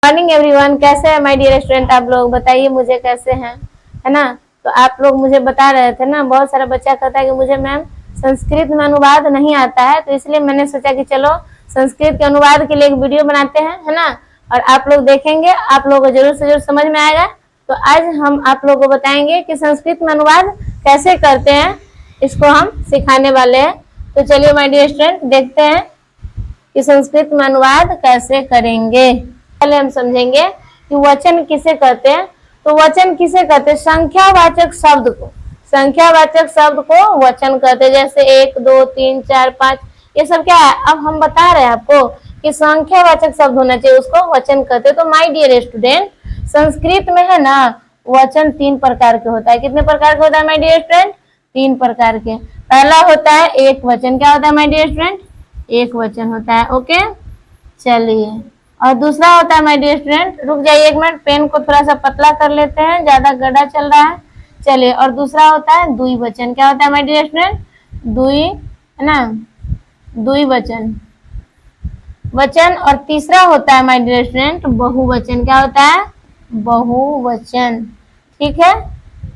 Morning everyone, कैसे हैं my dear student. आप लोग बताइए मुझे कैसे हैं, है ना। तो आप लोग मुझे बता रहे थे ना, बहुत सारा बच्चा कहता है कि मुझे मैम संस्कृत में अनुवाद नहीं आता है, तो इसलिए मैंने सोचा कि चलो संस्कृत के अनुवाद के लिए एक वीडियो बनाते हैं, है ना। और आप लोग देखेंगे, आप लोगों को जरूर से जरूर समझ में आएगा। तो आज हम आप लोगों को बताएंगे कि संस्कृत में अनुवाद कैसे करते हैं, इसको हम सिखाने वाले हैं। तो चलिए माय डियर स्टूडेंट, देखते हैं कि संस्कृत में अनुवाद कैसे करेंगे। पहले हम समझेंगे कि वचन किसे कहते हैं। तो वचन किसे कहते हैं? संख्यावाचक शब्द को, संख्यावाचक शब्द को वचन कहते हैं। जैसे 1 2 3 4 5 ये सब क्या है, अब हम बता रहे हैं आपको कि संख्यावाचक शब्द होना चाहिए, उसको वचन कहते हैं। तो माय डियर स्टूडेंट, संस्कृत में है ना वचन 3 प्रकार के होता है। कितने प्रकार के होता है माय डियर स्टूडेंट? 3 प्रकार के। पहला होता है एक वचन। क्या होता है माय डियर स्टूडेंट? एक वचन होता है। ओके, चलिए। और दूसरा होता है माय डियर स्टूडेंट, रुक जाइए एक मिनट, पेन को थोड़ा सा पतला कर लेते हैं, ज्यादा गड्ढा चल रहा है। चलिए, और दूसरा होता है द्विवचन। क्या होता है माय डियर स्टूडेंट? द्वि, है ना, द्विवचन वचन। और तीसरा होता है माय डियर स्टूडेंट बहुवचन। क्या होता है? बहुवचन। ठीक है,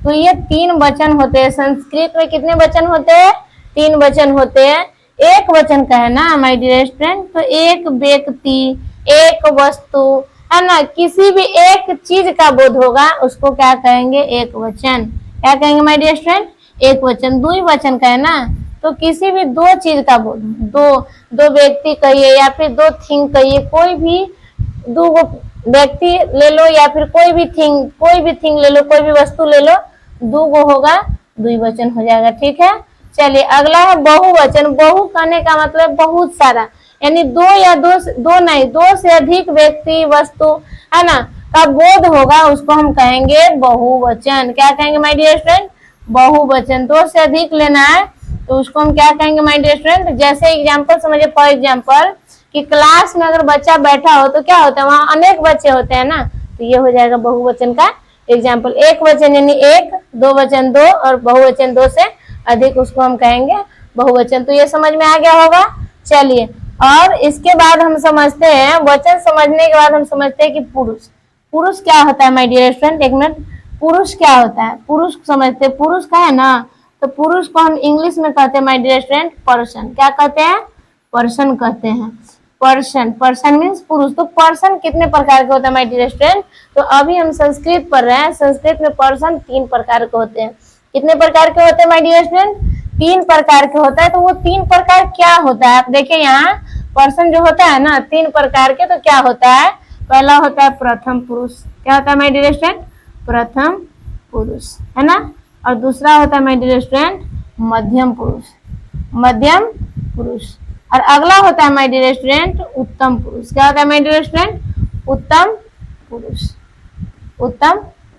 तो ये 3 वचन होते हैं। संस्कृत में कितने वचन होते हैं? 3 वचन होते हैं। एक वचन का है ना माय डियर स्टूडेंट, तो एक व्यक्ति, एक वस्तु, है ना, किसी भी एक चीज का बोध होगा उसको क्या कहेंगे? एक वचन। क्या कहेंगे माय डियर स्टूडेंट? एक वचन। द्विवचन का है ना, तो किसी भी 2 चीज का बोध, दो व्यक्ति कहिए या फिर 2 थिंग कहिए, कोई भी 2 व्यक्ति ले लो या फिर कोई भी थिंग ले लो, कोई भी वस्तु ले लो, 2 होगा, द्विवचन हो जाएगा। ठीक है, चलिए अगला है बहुवचन। बहु कहने का मतलब बहुत सारा, यानी 2 या 2 नहीं, 2 से अधिक व्यक्ति वस्तु, है ना, का बोध होगा, उसको हम कहेंगे बहुवचन। क्या कहेंगे माय डियर स्टूडेंट? बहुवचन। 2 से अधिक लेना है तो उसको हम क्या कहेंगे माय डियर स्टूडेंट? जैसे एग्जाम्पल समझिए, फॉर एग्जाम्पल कि क्लास में अगर बच्चा बैठा हो तो क्या होता है, वहां अनेक बच्चे होते हैं ना, तो ये हो जाएगा बहुवचन का एग्जाम्पल। एक वचन यानी 1, 2 वचन 2 और बहुवचन 2 से अधिक, उसको हम कहेंगे बहुवचन। तो ये समझ में आ गया होगा। चलिए, और इसके बाद हम समझते हैं, वचन समझने के बाद हम समझते हैं कि पुरुष। पुरुष क्या होता है माय डियर स्टूडेंट? एक मिनट, पुरुष क्या होता है? पुरुष समझते हैं। पुरुष का है ना, तो पुरुष को हम इंग्लिश में कहते हैं माय डियर स्टूडेंट पर्सन। क्या कहते हैं? पर्सन कहते हैं। पर्सन, पर्सन मीन्स पुरुष। तो पर्सन कितने प्रकार के होते हैं माय डियर स्टूडेंट? तो अभी हम संस्कृत पढ़ रहे हैं, संस्कृत में पर्सन 3 प्रकार के होते हैं। कितने प्रकार के होते हैं माय डियर स्टूडेंट? 3 प्रकार के होता है। तो वो 3 प्रकार क्या होता है? आप देखिए यहाँ पर्सन जो होता है ना 3 प्रकार के, तो क्या होता है? पहला होता है प्रथम पुरुष। क्या होता है माय डियर स्टूडेंट? प्रथम पुरुष, है ना। और दूसरा होता है माय डियर स्टूडेंट मध्यम पुरुष, मध्यम पुरुष। और अगला होता है माय डियर स्टूडेंट उत्तम पुरुष। क्या होता है माय डियर स्टूडेंट? उत्तम पुरुष, उत्तम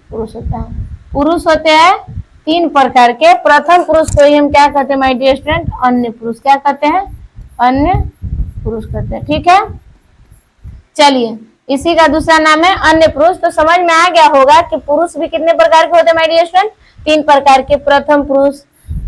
पुरुष होता है। पुरुष होते हैं 3 प्रकार के। प्रथम पुरुष को ही हम क्या कहते हैं माय डियर स्टूडेंट? अन्य पुरुष। क्या कहते हैं? अन्य पुरुष कहते हैं। ठीक है, चलिए, इसी का दूसरा नाम है अन्य पुरुष। तो समझ में आ गया होगा कि पुरुष भी कितने प्रकार के होते हैं माय डियर स्टूडेंट? 3 प्रकार के, प्रथम पुरुष,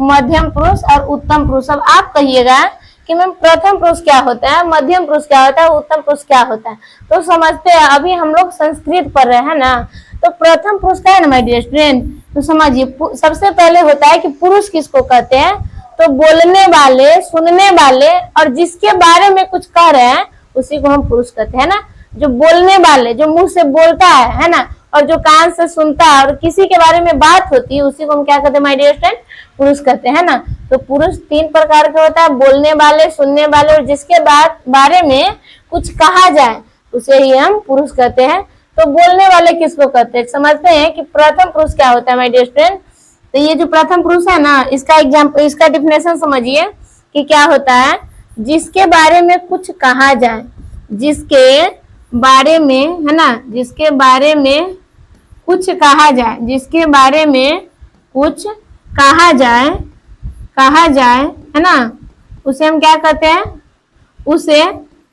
मध्यम पुरुष और उत्तम पुरुष। अब आप कहिएगा कि मैम प्रथम पुरुष क्या होता है, मध्यम पुरुष क्या होता है, उत्तम पुरुष क्या होता है? तो समझते हैं, अभी हम लोग संस्कृत पढ़ रहे हैं ना। तो प्रथम पुरुष क्या है ना माय डियर स्टूडेंट? तो समझिए, सबसे पहले होता है कि पुरुष किसको कहते हैं? तो बोलने वाले, सुनने वाले और जिसके बारे में कुछ कह रहे हैं उसी को हम पुरुष कहते हैं ना। जो बोलने वाले, जो मुंह से बोलता है ना, और जो कान से सुनता है और किसी के बारे में बात होती है, उसी को हम क्या कहते हैं माय डियर स्टूडेंट? पुरुष कहते हैं ना। तो पुरुष 3 प्रकार का होता है, बोलने वाले, सुनने वाले और जिसके बारे में कुछ कहा जाए उसे ही हम पुरुष कहते हैं। तो बोलने वाले किसको कहते हैं? समझते हैं कि प्रथम पुरुष क्या होता है माय डियर स्टूडेंट। तो ये जो प्रथम पुरुष है ना, इसका एग्जाम्पल, इसका डिफिनेशन समझिए कि क्या होता है। जिसके बारे में कुछ कहा जाए, जिसके बारे में, है ना, जिसके बारे में कुछ कहा जाए, जिसके बारे में कुछ कहा जाए, है ना, उसे हम क्या कहते हैं? उसे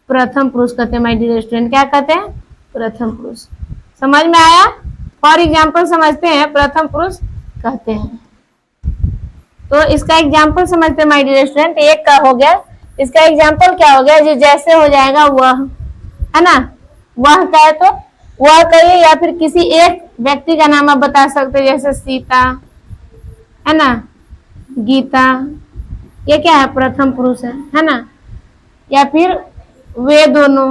प्रथम पुरुष कहते हैं माय डियर स्टूडेंट। क्या कहते हैं? प्रथम पुरुष। समझ में आया? फॉर एग्जाम्पल समझते हैं, प्रथम पुरुष कहते हैं। तो इसका एग्जाम्पल समझते हैं माय डियर स्टूडेंट। एक का हो गया, इसका एग्जाम्पल क्या हो गया? जो जैसे हो जाएगा वह, है ना, वह का है तो वह कहिए या फिर किसी एक व्यक्ति का नाम आप बता सकते हैं, जैसे सीता, है ना, गीता, ये क्या है, प्रथम पुरुष है ना। या फिर वे दोनों,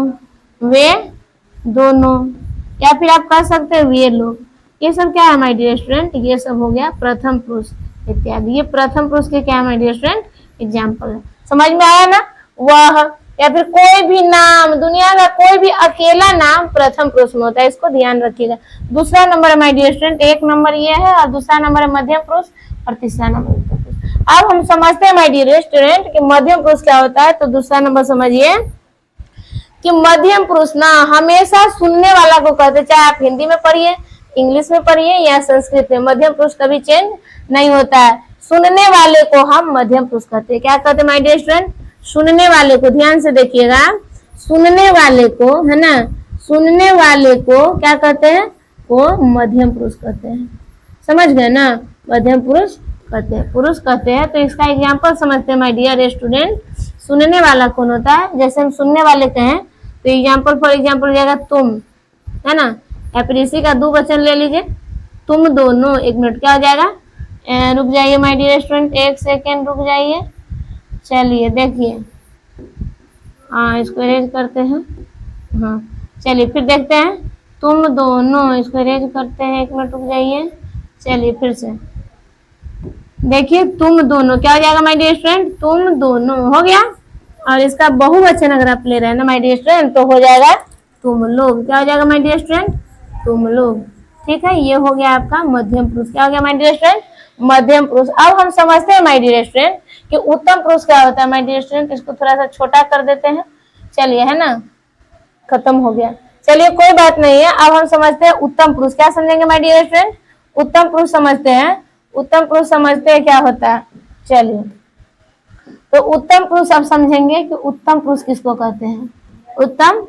वे दोनों, या फिर आप कह सकते हैं वे लोग। ये सब क्या है माय डियर स्टूडेंट, ये सब हो गया प्रथम पुरुष इत्यादि। ये प्रथम पुरुष के क्या है माय डियर स्टूडेंट, एग्जाम्पल है। समझ में आया ना। वह, या फिर कोई भी नाम, दुनिया का कोई भी अकेला नाम प्रथम पुरुष में होता है, इसको ध्यान रखिएगा। दूसरा नंबर है माय डियर स्टूडेंट, एक नंबर ये है और दूसरा नंबर है मध्यम पुरुष और तीसरा नंबर उत्तम पुरुष। अब हम समझते हैं माय डियर स्टूडेंट कि मध्यम पुरुष क्या होता है। तो दूसरा नंबर समझिए कि मध्यम पुरुष ना हमेशा सुनने वाला को कहते, चाहे आप हिंदी में पढ़िए, इंग्लिश में पढ़िए या संस्कृत में, मध्यम पुरुष कभी चेंज नहीं होता है। सुनने वाले को हम मध्यम पुरुष कहते हैं। क्या कहते हैं माय डियर स्टूडेंट, सुनने वाले को, ध्यान से देखिएगा, सुनने वाले को, है ना, सुनने वाले को क्या कहते हैं, वो मध्यम पुरुष कहते हैं। समझ गए ना, मध्यम पुरुष कहते हैं, पुरुष कहते हैं। तो इसका एग्जाम्पल समझते हैं माय डियर स्टूडेंट। सुनने वाला कौन होता है, जैसे हम सुनने वाले कहें तो एग्जाम्पल फॉर एग्जाम्पल हो जाएगा तुम, है ना, या फिर इसी का दो वचन ले लीजिए, तुम दोनों। एक मिनट, क्या हो जाएगा, रुक जाइए माय डियर स्टूडेंट, एक सेकेंड रुक जाइए। चलिए देखिए, हाँ इसको अरेंज करते हैं, हाँ चलिए फिर देखते हैं, तुम दोनों, इसको अरेंज करते हैं, एक मिनट रुक जाइए। चलिए फिर से देखिए, तुम दोनों, क्या हो जाएगा माय डियर स्टूडेंट, तुम दोनों हो गया। और इसका बहुवचन अगर आप ले रहे हैं ना माय डियर स्टूडेंट, तो हो जाएगा तुम लोग। क्या हो जाएगा माय डियर स्टूडेंट, तुम लोग। ठीक है, ये हो गया आपका मध्यम पुरुष। क्या हो गया माय डियर स्टूडेंट, मध्यम पुरुष। अब हम समझते हैं माय डियर स्टूडेंट कि उत्तम पुरुष क्या होता है। माय डियर स्टूडेंट इसको थोड़ा सा छोटा कर देते हैं, चलिए, है ना, खत्म हो गया। चलिए कोई बात नहीं है। अब हम समझते हैं उत्तम पुरुष। क्या समझेंगे माय डियर स्टूडेंट, उत्तम पुरुष समझते हैं। उत्तम पुरुष समझते हैं क्या होता है। चलिए, तो उत्तम पुरुष आप समझेंगे कि उत्तम पुरुष किसको कहते हैं, उत्तम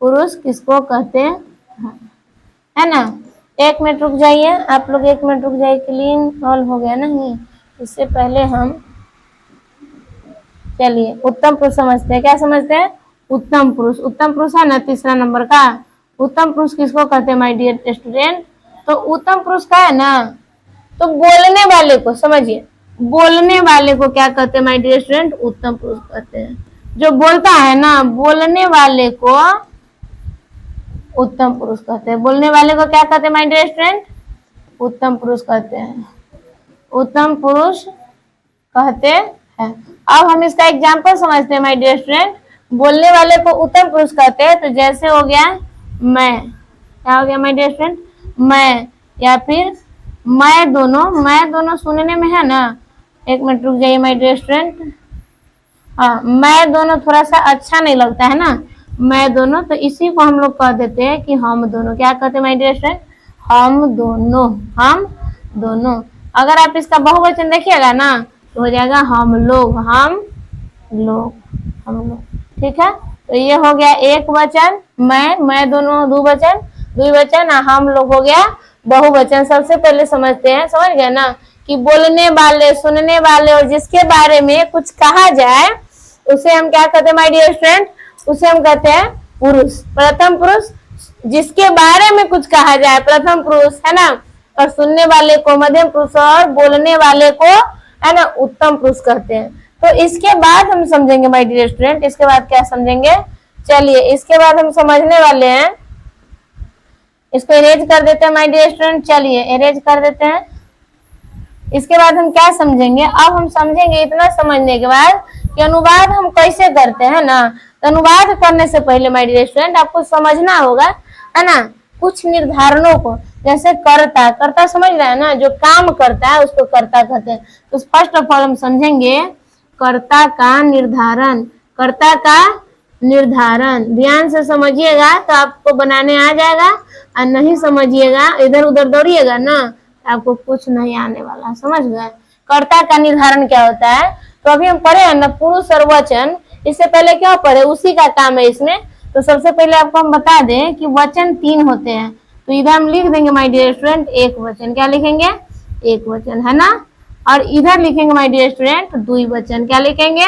पुरुष किसको कहते हैं, है ना। एक मिनट रुक जाइए, आप लोग एक मिनट रुक जाइए। क्लीन ऑल हो गया नहीं, इससे पहले हम, चलिए उत्तम पुरुष समझते हैं। क्या समझते हैं, उत्तम पुरुष। उत्तम पुरुष है ना तीसरा नंबर का, उत्तम पुरुष किसको कहते हैं माय डियर स्टूडेंट। तो उत्तम पुरुष का है ना, तो बोलने वाले को, समझिए, बोलने वाले को क्या कहते हैं माय डियर स्टूडेंट, उत्तम पुरुष कहते हैं। जो बोलता है ना, बोलने वाले को उत्तम पुरुष कहते हैं। बोलने वाले को क्या कहते हैं माय डियर स्टूडेंट, उत्तम पुरुष कहते हैं, उत्तम पुरुष कहते हैं। अब हम इसका एग्जाम्पल समझते हैं माय डियर स्टूडेंट। बोलने वाले को उत्तम पुरुष कहते हैं, तो जैसे हो गया मैं, क्या हो गया माय डियर स्टूडेंट, मैं, या फिर मैं दोनों। मैं दोनों सुनने में है ना, एक मिनट रुक जाइए माय डियर स्टूडेंट, हाँ मैं दोनों थोड़ा सा अच्छा नहीं लगता है ना, मैं दोनों, तो इसी को हम लोग कह देते हैं कि हम दोनों। क्या कहते हैं माय डियर स्टूडेंट, हम दोनों, हम दोनों। अगर आप इसका बहुवचन देखिएगा ना, तो हो जाएगा हम लोग, हम लोग, हम लोग। ठीक है, तो ये हो गया एक वचन, मैं दोनों दो वचन, द्विवचन, हम लोग हो गया बहुवचन। सबसे पहले समझते हैं, समझ गए ना, कि बोलने वाले, सुनने वाले और जिसके बारे में कुछ कहा जाए उसे हम क्या कहते हैं माय डियर स्टूडेंट, उसे हम कहते हैं पुरुष, प्रथम पुरुष। जिसके बारे में कुछ कहा जाए प्रथम पुरुष, है ना, और सुनने वाले को मध्यम पुरुष और बोलने वाले को, है ना, उत्तम पुरुष कहते हैं। तो इसके बाद हम समझेंगे माय डियर स्टूडेंट, इसके बाद क्या समझेंगे, चलिए इसके बाद हम समझने वाले हैं, इसको इरेज कर देते हैं माय डियर स्टूडेंट। चलिए इरेज कर देते हैं। इसके बाद हम क्या समझेंगे, अब हम समझेंगे इतना समझने के बाद कि अनुवाद हम कैसे करते हैं ना। तो अनुवाद करने से पहले माय डियर स्टूडेंट आपको समझना होगा, है ना, कुछ निर्धारणों को। जैसे कर्ता, कर्ता समझ रहे हैं ना, जो काम करता है उसको कर्ता कहते हैं। तो फर्स्ट ऑफ ऑल हम समझेंगे कर्ता का निर्धारण, कर्ता का निर्धारण। ध्यान से समझिएगा तो आपको बनाने आ जाएगा, और नहीं समझिएगा, इधर उधर दौड़िएगा ना, आपको कुछ नहीं आने वाला। समझ गए, कर्ता का निर्धारण क्या होता है। तो अभी हम पढ़े हैं ना पुरुष और वचन, इससे पहले क्या पढ़े, उसी का काम है इसमें। तो सबसे पहले आपको हम बता दें कि वचन 3 होते हैं। तो इधर हम लिख देंगे माय डियर स्टूडेंट एक वचन, क्या लिखेंगे, एक वचन, है ना। और इधर लिखेंगे माय डियर स्टूडेंट द्विवचन, क्या लिखेंगे,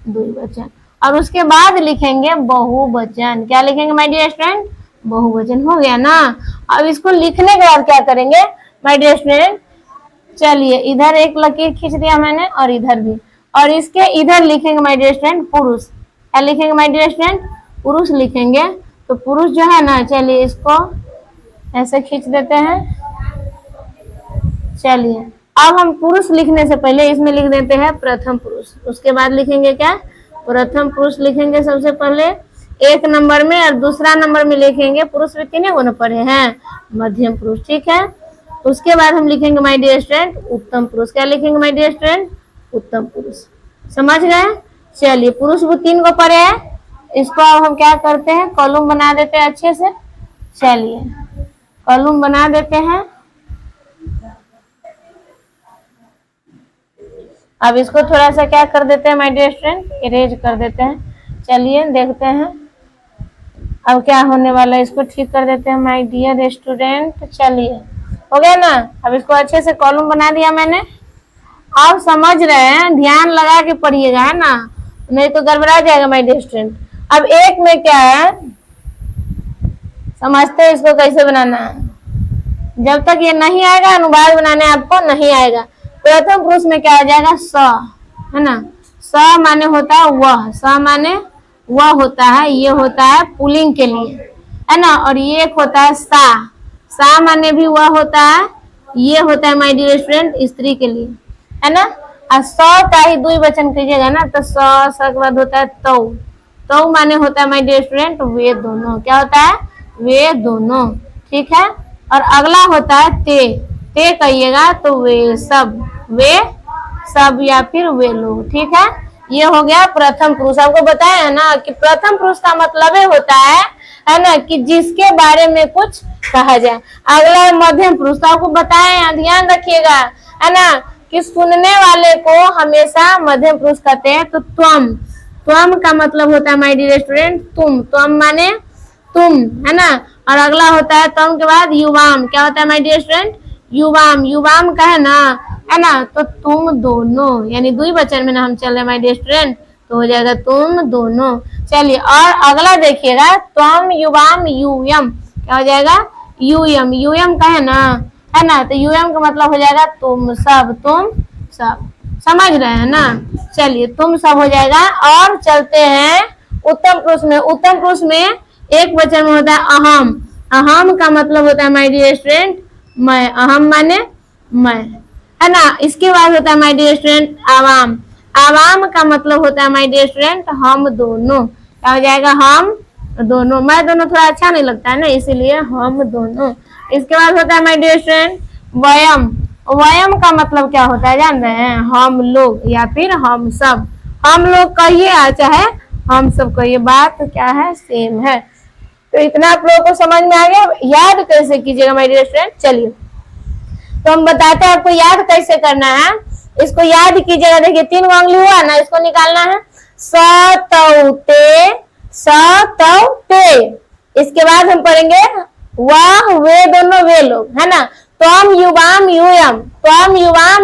द्विवचन। और उसके बाद लिखेंगे बहुवचन, क्या लिखेंगे माय डियर स्टूडेंट, बहुवचन हो गया ना। अब इसको लिखने के बाद क्या करेंगे माय डियर स्टूडेंट, चलिए इधर एक लकीर खींच दिया मैंने और इधर भी, और इसके इधर लिखेंगे माय डियर स्टूडेंट पुरुष। क्या लिखेंगे माय डियर स्टूडेंट, पुरुष लिखेंगे। तो पुरुष जो है ना, चलिए इसको ऐसे खींच देते हैं। चलिए अब हम पुरुष लिखने से पहले इसमें लिख देते हैं प्रथम पुरुष। उसके बाद लिखेंगे क्या, प्रथम पुरुष लिखेंगे सबसे पहले एक नंबर में, और दूसरा नंबर में लिखेंगे पुरुष में कितने गुण पढ़े हैं, मध्यम पुरुष, ठीक है। उसके बाद हम लिखेंगे माय डियर स्टूडेंट उत्तम पुरुष। क्या लिखेंगे माय डियर स्टूडेंट, उत्तम पुरुष। समझ गए। चलिए पुरुष वो 3 को पढ़े हैं, इसको अब हम क्या करते हैं, कॉलम बना देते हैं अच्छे से। चलिए कॉलम बना देते हैं। अब इसको थोड़ा सा क्या कर देते हैं माय डियर स्टूडेंट, इरेज कर देते हैं। चलिए देखते हैं अब क्या होने वाला है, इसको ठीक कर देते हैं माय डियर स्टूडेंट। चलिए हो गया ना। अब इसको अच्छे से कॉलम बना दिया मैंने। आप समझ रहे हैं, ध्यान लगा के पढ़िएगा है ना, नहीं तो गड़बड़ा जाएगा माय डियर स्टूडेंट। अब एक में क्या है, समझते हैं इसको कैसे बनाना है। जब तक ये नहीं आएगा अनुवाद बनाने आपको नहीं आएगा। प्रथम पुरुष में क्या आ जाएगा, स, है ना। स माने होता है वह, स माने वह होता है, ये होता है पुल्लिंग के लिए, है ना। और ये एक होता है सा माने भी वह होता है, ये होता है माय डियर स्टूडेंट स्त्री के लिए, है ना। और स का ही द्विवचन कीजिएगा ना, तो स के बाद होता है तो माने होता है माय डियर स्टूडेंट वे दोनों। क्या होता है, वे दोनों, ठीक है। और अगला होता है ते कहिएगा तो वे सब या फिर वे लोग, ठीक है। ये हो गया प्रथम पुरुष। आपको बताया है ना कि प्रथम पुरुष का मतलब होता है ना, कि जिसके बारे में कुछ कहा जाए। अगला है मध्यम पुरुष। तो आपको बताया, ध्यान रखिएगा, है ना, कि सुनने वाले को हमेशा मध्यम पुरुष कहते हैं। तो त्वम का मतलब होता है माय डियर स्टूडेंट त्वम माने तुम, है ना। और अगला होता है त्वम के बाद युवाम। क्या होता है माय डियर स्टूडेंट, युवाम का है ना, तो तुम दोनों, यानी द्विवचन में ना हम चल रहे माय डियर स्टूडेंट, तो हो जाएगा तुम दोनों। चलिए और अगला देखिएगा, त्वम युवाम यूयम। क्या हो जाएगा, यूयम का है ना, तो यूयम का मतलब हो जाएगा तुम सब, समझ रहे हैं ना। चलिए तुम सब हो जाएगा। और चलते हैं उत्तम पुरुष में। उत्तम पुरुष में एक वचन में होता है अहम का मतलब होता है माय डियर स्टूडेंट मैं, अहम माने मैं, है ना। इसके बाद होता है माय डियर स्टूडेंट आवाम का मतलब होता है माय डियर स्टूडेंट हम दोनों। क्या हो जाएगा, हम दोनों। मैं दोनों थोड़ा अच्छा नहीं लगता है ना, इसीलिए हम दोनों। इसके बाद होता है माय डियर स्टूडेंट वयम का मतलब क्या होता है जान रहे हैं, हम लोग या फिर हम सब। हम लोग कहिए चाहे हम सब कहिए, बात क्या है, सेम है। तो इतना आप लोगों को समझ में आ गया। याद कैसे कीजिएगा माय डियर स्टूडेंट, चलिए तो हम बताते हैं आपको याद कैसे करना है। इसको याद कीजिएगा। देखिए 3 उंगली हुआ ना, इसको निकालना है। सतौते। इसके बाद हम पढ़ेंगे वाह वे दोनों वे लोग, है ना। त्वम युवाम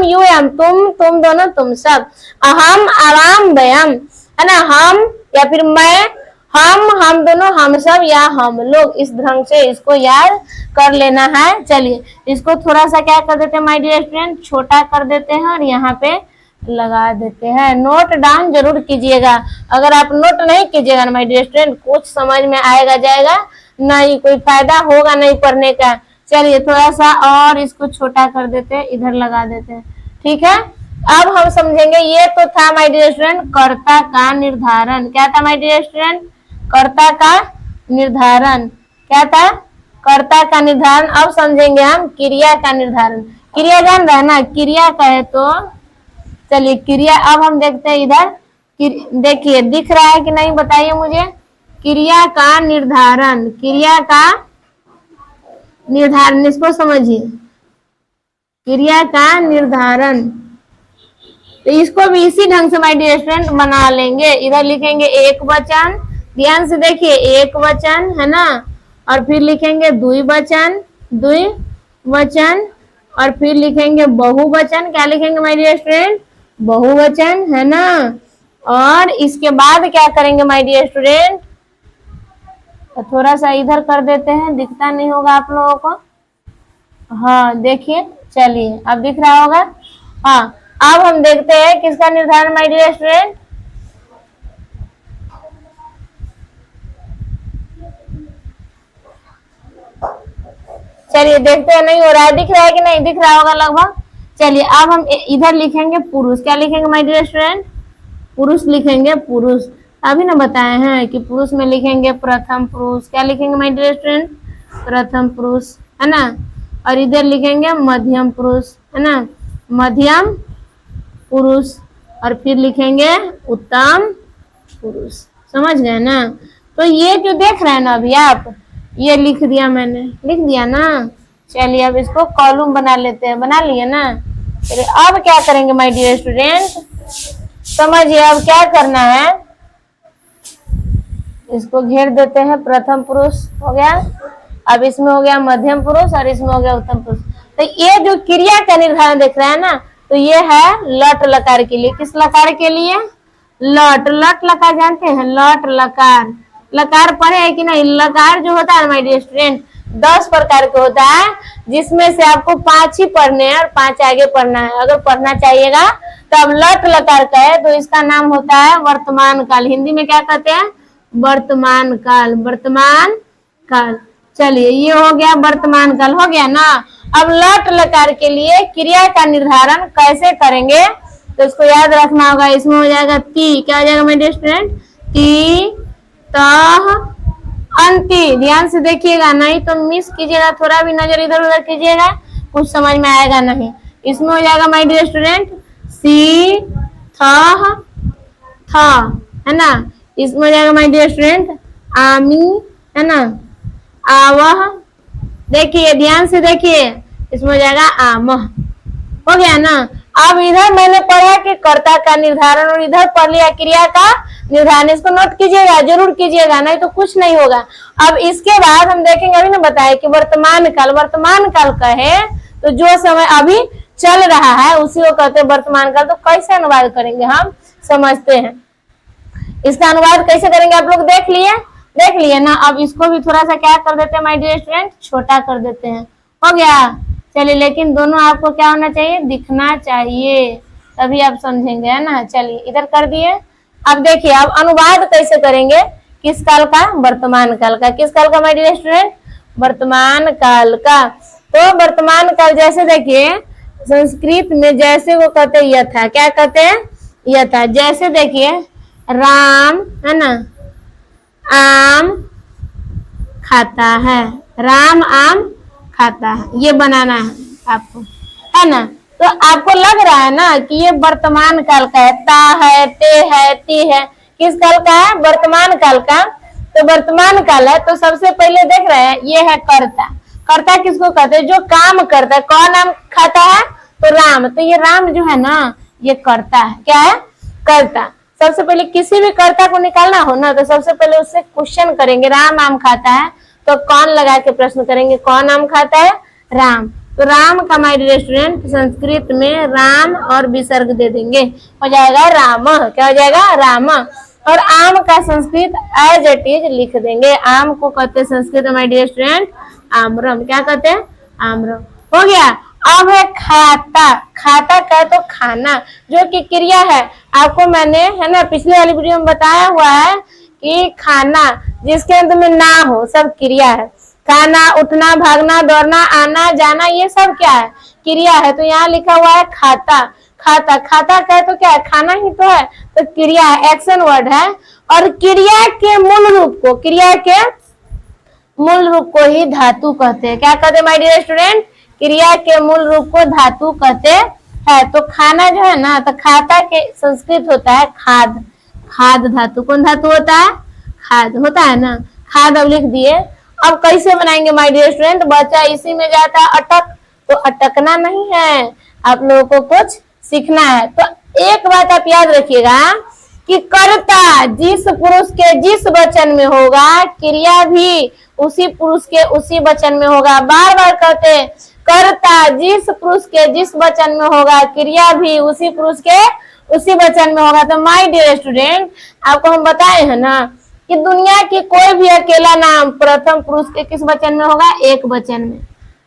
यूयम, तुम दोनों तुम सब। अहम आवाम वयम, है ना, हम या फिर मैं, हम दोनों, हम सब या हम लोग। इस ढंग से इसको याद कर लेना है। चलिए इसको थोड़ा सा क्या कर देते हैं माय डियर स्टूडेंट, छोटा कर देते हैं और यहाँ पे लगा देते हैं। नोट डाउन जरूर कीजिएगा। अगर आप नोट नहीं कीजिएगा ना माय डियर स्टूडेंट, कुछ समझ में आएगा जाएगा नहीं, कोई फायदा होगा नहीं पढ़ने का। चलिए थोड़ा सा और इसको छोटा कर देते हैं, इधर लगा देते हैं, ठीक है। अब हम समझेंगे, ये तो था माय डियर स्टूडेंट कर्ता का निर्धारण। क्या था माय डियर स्टूडेंट, कर्ता का निर्धारण। क्या था, कर्ता का निर्धारण। अब समझेंगे हम क्रिया का निर्धारण। क्रिया जान रहे हैं ना, क्रिया कहे तो चलिए क्रिया। अब हम देखते हैं इधर, देखिए दिख रहा है कि नहीं बताइए मुझे। क्रिया का निर्धारण, क्रिया का निर्धारण, इसको समझिए, क्रिया का निर्धारण। तो इसको भी इसी ढंग से माय डियर स्टूडेंट बना लेंगे। इधर लिखेंगे एक वचन, ध्यान से देखिए एक वचन, है ना। और फिर लिखेंगे द्विवचन, और फिर लिखेंगे बहुवचन। क्या लिखेंगे माय डियर स्टूडेंट, बहुवचन, है ना। और इसके बाद क्या करेंगे माय डियर स्टूडेंट, तो थोड़ा सा इधर कर देते हैं, दिखता नहीं होगा आप लोगों को। हाँ देखिए, चलिए अब दिख रहा होगा। हाँ, अब हम देखते हैं किसका निर्धारण माय डियर स्टूडेंट। चलिए देखते हैं, नहीं हो रहा है, दिख रहा है कि नहीं, दिख रहा होगा लगभग। चलिए अब हम इधर लिखेंगे पुरुष। क्या लिखेंगे माय डियर स्टूडेंट? पुरुष लिखेंगे, पुरुष। अभी ना बताए हैं कि पुरुष में लिखेंगे प्रथम पुरुष। क्या लिखेंगे माय डियर स्टूडेंट? प्रथम पुरुष, है ना। और इधर लिखेंगे मध्यम पुरुष, है ना, मध्यम पुरुष। और फिर लिखेंगे उत्तम पुरुष। समझ गए ना। तो ये जो देख रहे हैं ना अभी आप, ये लिख दिया मैंने, लिख दिया ना। चलिए अब इसको कॉलम बना लेते हैं। बना लिए ना। चलिए अब क्या करेंगे माय डियर स्टूडेंट, समझिए अब क्या करना है। इसको घेर देते हैं। प्रथम पुरुष हो गया, अब इसमें हो गया मध्यम पुरुष और इसमें हो गया उत्तम पुरुष। तो ये जो क्रिया का निर्धारण देख रहे हैं ना, तो ये है लट लकार के लिए। किस लकार के लिए? लट। लट लकार जानते हैं? लट लकार। लकार पढ़े है कि नहीं? लकार जो होता है माय डियर स्टूडेंट 10 प्रकार का होता है, जिसमें से आपको 5 ही पढ़ने हैं और 5 आगे पढ़ना है। अगर पढ़ना चाहिएगा तो अब लट लकार का है तो इसका नाम होता है वर्तमान काल। हिंदी में क्या कहते हैं? वर्तमान काल। वर्तमान काल। चलिए ये हो गया वर्तमान काल, हो गया ना। अब लट लकार के लिए क्रिया का निर्धारण कैसे करेंगे तो इसको याद रखना होगा। इसमें हो जाएगा ती। क्या हो जाएगा मेरे स्टूडेंट? ती, तह, अंति। ध्यान से देखिएगा, नहीं तो मिस कीजिएगा, थोड़ा भी नजर इधर उधर कीजिएगा कुछ समझ में आएगा नहीं। इसमें हो जाएगा माय डियर स्टूडेंट सी, थह, थ, है ना। इसमें हो जाएगा माय डियर स्टूडेंट आमी, है ना, आवह। देखिए ध्यान से देखिए, इसमें हो जाएगा आमह। हो गया ना। अब इधर मैंने पढ़ा कि कर्ता का निर्धारण और इधर पढ़ लिया क्रिया का निर्धारण। इसको नोट कीजिएगा, जरूर कीजिएगा, नहीं तो कुछ नहीं होगा। अब इसके बाद हम देखेंगे, अभी ना बताया कि वर्तमान काल। वर्तमान काल कहे तो जो समय अभी चल रहा है उसी को कहते हैं वर्तमान काल। तो कैसे अनुवाद करेंगे हम समझते हैं। इसका अनुवाद कैसे करेंगे आप लोग देख लिए ना। अब इसको भी थोड़ा सा क्या कर देते हैं माय डियर स्टूडेंट, छोटा कर देते हैं। हो गया। चलिए लेकिन दोनों आपको क्या होना चाहिए? दिखना चाहिए, तभी आप समझेंगे, है ना। चलिए इधर कर दिए। अब देखिए अब अनुवाद कैसे करेंगे किस काल का? वर्तमान काल का। किस काल का माय डियर स्टूडेंट? वर्तमान काल का। तो वर्तमान काल जैसे देखिए संस्कृत में जैसे वो कहते हैं यथा। क्या कहते हैं? यथा। जैसे देखिए राम, है ना, आम खाता है। राम आम खाता है, ये बनाना है आपको, है ना। तो आपको लग रहा है ना कि ये वर्तमान काल का है। ता है, ते है, ती है। किस काल का है? वर्तमान काल का। तो वर्तमान काल है तो सबसे पहले देख रहे हैं ये है कर्ता। कर्ता किसको कहते हैं? जो काम करता है। कौन आम खाता है? तो राम। तो ये राम जो है ना ये कर्ता है। क्या है? कर्ता। सबसे पहले किसी भी कर्ता को निकालना हो ना तो सबसे पहले उससे क्वेश्चन करेंगे, राम आम खाता है तो कौन लगा के प्रश्न करेंगे, कौन आम खाता है? राम। तो राम का माय डियर स्टूडेंट संस्कृत में राम और विसर्ग दे देंगे, हो जाएगा राम। क्या हो जाएगा? राम। और आम का संस्कृत एज इट इज लिख देंगे। आम को कहते हैं संस्कृत में माय डियर स्टूडेंट आम्रम। क्या कहते हैं? आम्रम। हो गया। अब है खाता। खाता का तो खाना, जो कि क्रिया है। आपको मैंने, है ना, पिछले वाली वीडियो में बताया हुआ है कि खाना जिसके अंत में ना हो सब क्रिया है। खाना, उठना, भागना, दौड़ना, आना जाना, ये सब क्या है? क्रिया है। तो यहाँ लिखा हुआ है खाता। खाता। खाता का तो क्या है? खाना ही तो है, तो क्रिया है, एक्शन वर्ड है। और क्रिया के मूल रूप को, क्रिया के मूल रूप को ही धातु कहते हैं। क्या कहते हैं माय डियर स्टूडेंट? क्रिया के मूल रूप को धातु कहते हैं। तो खाना जो है ना, तो खाता के संस्कृत होता है खाद। खाद धातु। कौन धातु होता है? खाद होता है ना। खाद अब लिख दिए। अब कैसे बनाएंगे माय डियर स्टूडेंट? बच्चा इसी में जाता है अटक, तो अटकना नहीं है, आप लोगों को कुछ सीखना है। तो एक बात आप याद रखिएगा कि कर्ता जिस पुरुष के जिस वचन में होगा क्रिया भी उसी पुरुष के उसी वचन में होगा। बार बार कहते हैं कर्ता जिस पुरुष के जिस वचन में होगा क्रिया भी उसी पुरुष के उसी वचन में होगा। तो माय डियर स्टूडेंट आपको हम बताए हैं ना कि दुनिया की कोई भी अकेला नाम प्रथम पुरुष के किस वचन में होगा? एक वचन में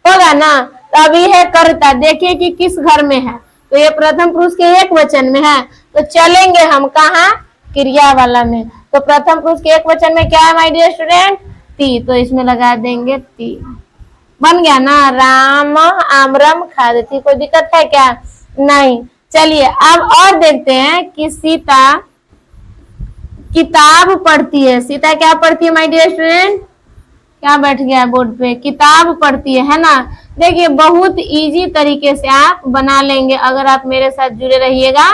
होगा ना। तो अभी है कर्ता, देखिए कि किस घर में है, तो ये प्रथम पुरुष के एक वचन में है, तो चलेंगे हम कहाँ? क्रिया वाला में। तो प्रथम पुरुष के एक वचन में क्या है माय डियर स्टूडेंट? ती, तो इसमें लगा देंगे ती। बन गया ना, राम आमरम खादती। कोई दिक्कत है क्या? नहीं। चलिए अब और देखते हैं कि सीता किताब पढ़ती है। सीता क्या पढ़ती है माय डियर स्टूडेंट? क्या बैठ गया बोर्ड पे? किताब पढ़ती है ना। देखिए बहुत इजी तरीके से आप बना लेंगे अगर आप मेरे साथ जुड़े रहिएगा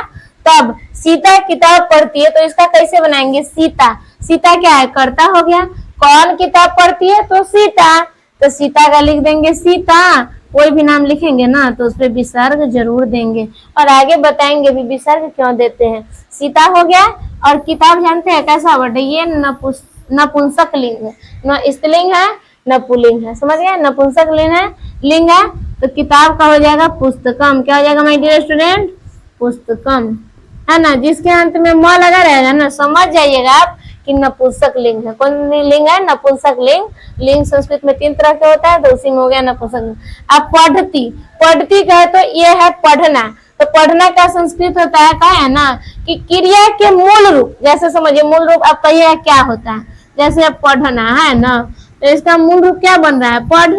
तब। सीता किताब पढ़ती है, तो इसका कैसे बनाएंगे? सीता, सीता क्या है? कर्ता हो गया। कौन किताब पढ़ती है? तो सीता, तो सीता का लिख देंगे सीता। कोई भी नाम लिखेंगे ना तो उसपे विसर्ग जरूर देंगे, और आगे बताएंगे भी विसर्ग क्यों देते हैं। सीता हो गया। और किताब जानते हैं कैसा वर्ड है? ये नपुंसक लिंग है, न स्त्रीलिंग है न पुल्लिंग है, समझ गए? नपुंसक लिंग है तो किताब का हो जाएगा पुस्तकम। क्या हो जाएगा माय डियर स्टूडेंट? पुस्तकम, है ना। जिसके अंत में म लगा रहेगा ना, समझ जाइएगा आप कि नपुंसक लिंग है। कौन लिंग है? नपुंसक लिंग। लिंग संस्कृत में 3 तरह के होता है, तो उसी में हो गया नपुंसक लिंग। अब पढ़ती, पढ़ती का है तो ये है पढ़ना। तो पढ़ना का संस्कृत होता है, क्या है ना कि क्रिया के मूल रूप, जैसे समझिए मूल रूप आप कहिए क्या होता है, जैसे अब पढ़ना है ना, तो इसका मूल रूप क्या बन रहा है? पढ़।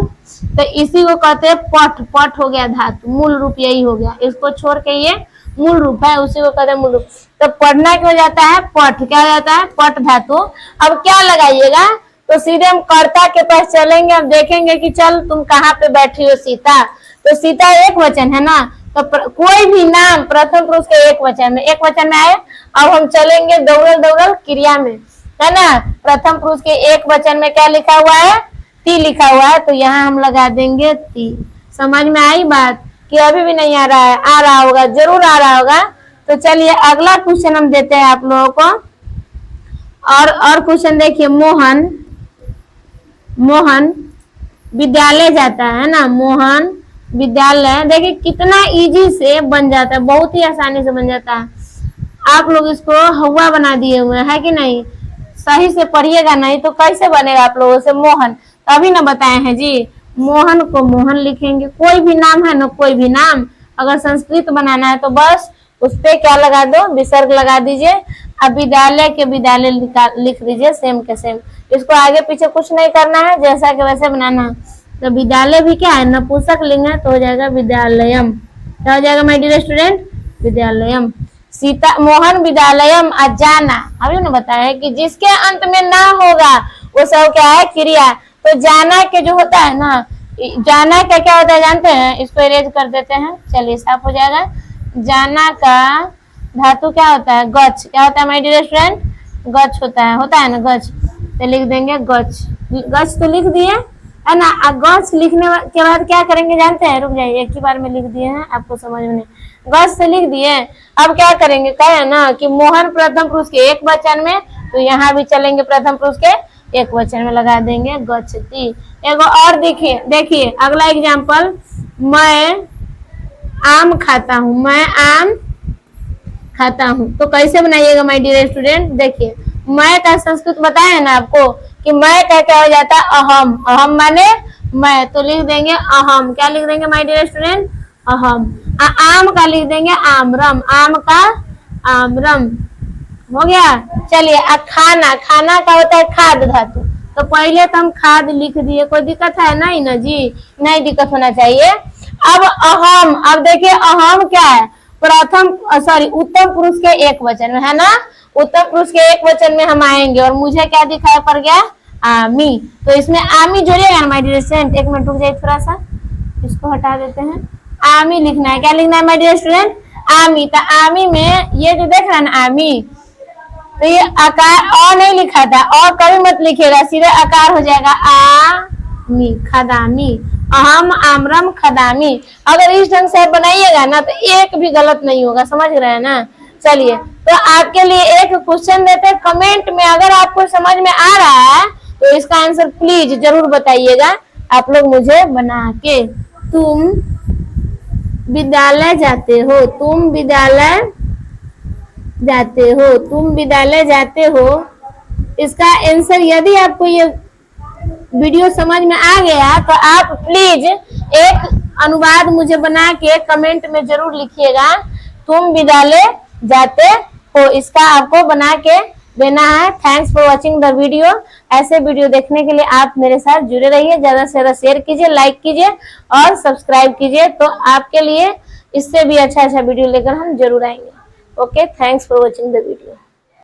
तो इसी को कहते हैं पठ। पठ हो गया धातु, मूल रूप यही हो गया। इसको छोड़ के ये मूल रूप है, उसी को कहते हैं मूल रूप। तो पढ़ना क्या हो जाता है? पठ। क्या हो जाता है? पठ धातु। अब क्या लगाइएगा? तो सीधे हम कर्ता के पास चलेंगे। अब देखेंगे कि चल तुम कहाँ पे बैठी हो सीता, तो सीता एक वचन है ना, तो कोई भी नाम प्रथम पुरुष के एक वचन में, एक वचन में आए। अब हम चलेंगे दौड़ल दौड़ल क्रिया में, है ना। प्रथम पुरुष के एक वचन में क्या लिखा हुआ है? ती लिखा हुआ है, तो यहाँ हम लगा देंगे ती। समझ में आई बात कि अभी भी नहीं आ रहा है? आ रहा होगा, जरूर आ रहा होगा। तो चलिए अगला क्वेश्चन हम देते हैं आप लोगों को। और क्वेश्चन देखिए, मोहन, मोहन विद्यालय जाता है ना। मोहन विद्यालय, देखिए कितना इजी से बन जाता है, बहुत ही आसानी से बन जाता है। आप लोग इसको हवा बना दिए हुए हैं कि नहीं? सही से पढ़िएगा, नहीं तो कैसे बनेगा आप लोगों से मोहन? अभी ना बताए हैं जी। मोहन को मोहन लिखेंगे, कोई भी नाम है ना, कोई भी नाम अगर संस्कृत बनाना है तो बस उस पे क्या लगा दो? विसर्ग लगा दीजिए। अब विद्यालय के विद्यालय लिख दीजिए, सेम के सेम। इसको आगे पीछे कुछ नहीं करना है, जैसा के वैसे बनाना है। तो विद्यालय भी क्या है? नपुंसक लिंग है, तो हो जाएगा विद्यालयम। क्या हो जाएगा माय डियर स्टूडेंट? विद्यालयम। सीता, मोहन विद्यालयम जाना, अभी ना बताया कि जिसके अंत में ना होगा वो सब क्या है? क्रिया। तो जाना के जो होता है ना, जाना का क्या होता है जानते हैं? इसको इरेज कर देते हैं, चलिए साफ हो जाएगा। जाना का धातु क्या होता है? गच्छ। क्या होता है माय डियर स्टूडेंट? गच्छ होता है ना, गच्छ। तो लिख देंगे गच्छ। गच्छ तो लिख दिए, है ना। गच्छ लिखने के बाद क्या करेंगे जानते हैं? रुक जाइए, एक ही बार में लिख दिए हैं, आपको समझ में नहीं। गच्छ से लिख दिए। अब क्या करेंगे? कहे ना कि मोहन प्रथम पुरुष के एक वचन में, तो यहाँ भी चलेंगे प्रथम पुरुष के एक वचन में, लगा देंगे गच्छति। एगो और देखिए अगला एग्जाम्पल, मैं आम खाता हूँ। मैं आम खाता हूँ, तो कैसे बनाइएगा माय डियर स्टूडेंट? देखिए मैं का संस्कृत बताया है ना आपको कि मैं का क्या हो जाता है? अहम। अहम माने मैं, तो लिख देंगे अहम। क्या लिख देंगे माय डियर स्टूडेंट? अहम। आम का लिख देंगे आमरम। आम का आमरम हो गया। चलिए खाना, खाना का होता है खाद धातु, तो पहले तो हम खाद लिख दिए, कोई दिक्कत है? नहीं ना जी, नहीं दिक्कत होना चाहिए। अब अहम, अब देखिए अहम क्या है? प्रथम उत्तम पुरुष के एक वचन में, है ना। उत्तम पुरुष के एक वचन में हम आएंगे, और मुझे क्या दिखाई पड़ गया? आमी। तो इसमें आमी जोड़िएगा ना माय डियर स्टूडेंट। एक मिनट रुक जाइए, थोड़ा सा इसको हटा देते हैं। आमी लिखना है। क्या लिखना है माय डियर स्टूडेंट? आमी। तो आमी में ये जो देख रहा है ना आमी, तो ये आकार अ नहीं लिखा था, और कभी मत लिखिएगा, सीधे आकार हो जाएगा आमी, खदामी। अहम आमरम खदामी। अगर इस ढंग से बनाइएगा ना तो एक भी गलत नहीं होगा, समझ रहे हैं ना। चलिए तो आपके लिए एक क्वेश्चन देते हैं, कमेंट में अगर आपको समझ में आ रहा है तो इसका आंसर प्लीज जरूर बताइएगा आप लोग मुझे बना के। तुम विद्यालय जाते हो। तुम विद्यालय जाते हो। तुम विद्यालय जाते हो। इसका आंसर, यदि आपको ये वीडियो समझ में आ गया तो आप प्लीज एक अनुवाद मुझे बना के कमेंट में जरूर लिखिएगा, तुम विद्यालय जाते हो, इसका आपको बना के देना है। Thanks for watching the video. ऐसे वीडियो देखने के लिए आप मेरे साथ जुड़े रहिए, ज्यादा से ज्यादा शेयर कीजिए, लाइक कीजिए और सब्सक्राइब कीजिए, तो आपके लिए इससे भी अच्छा वीडियो लेकर हम जरूर आएंगे। Okay, thanks for watching the video.